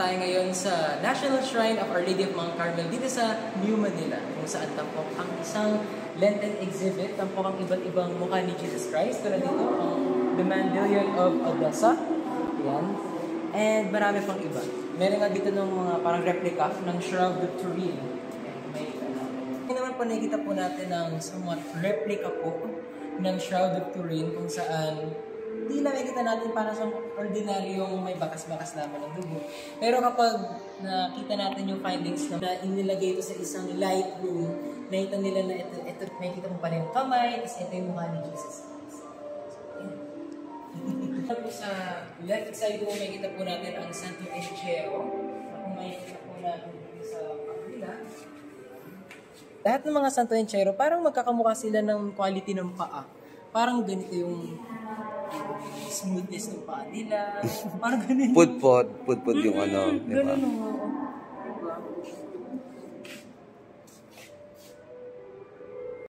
tayo ngayon sa National Shrine of Our Lady of Mount Carmel dito sa New Manila, kung saan tampok ang isang Lenten exhibit, tampok ang iba't ibang mukha ni Jesus Christ. Tulad dito, ang The Mandillion of Odessa. Yan. And marami pang iba. Meron nga dito ng mga parang replica ng Shroud of Turin. Ngayon naman po nakikita po natin ng somewhat replica po ng Shroud of Turin, kung saan di lang nakikita natin para sa ordinaryong may bakas-bakas naman ng dugo. Pero kapag nakita natin yung findings na inilagay ito sa isang light room, nakita nila na ito nakikita mo pa rin yung kamay, tapos ito yung mukha ni Jesus. Sa left side po makikita po natin ang Santo Enchero. Kung makikita po natin sa kabila, lahat ng mga Santo Enchero parang magkakamukha sila ng quality ng paa. Parang ganito yung smoothness ng paa nila. Parang ganito. Pudpud yung ano, di ba? Ganun, oo.